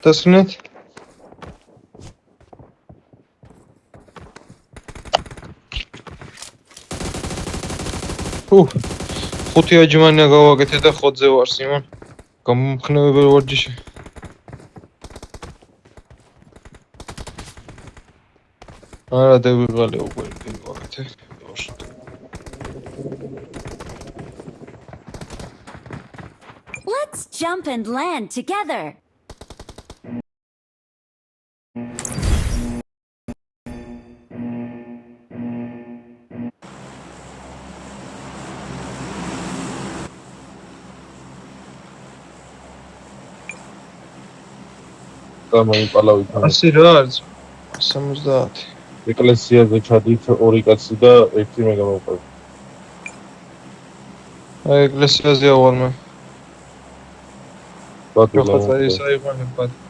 დასკვნეთ. ხუთი აჯმანია გავაკეთე და ხოთზე ვარ სიმონ. გამომხნევებელი ვარჯიში. არა დევიღალე უკვე გავაკეთე. Let's jump and land together. გამოიყალავით. Ასე რა არის? 70. ეკლესიაზე ჩადით ორი კაცი და ერთი მე გამოვყავ. აი ეკლესიაზე ავარ მე. ბატონო. ხო, ეს აიღო მე ბატონო.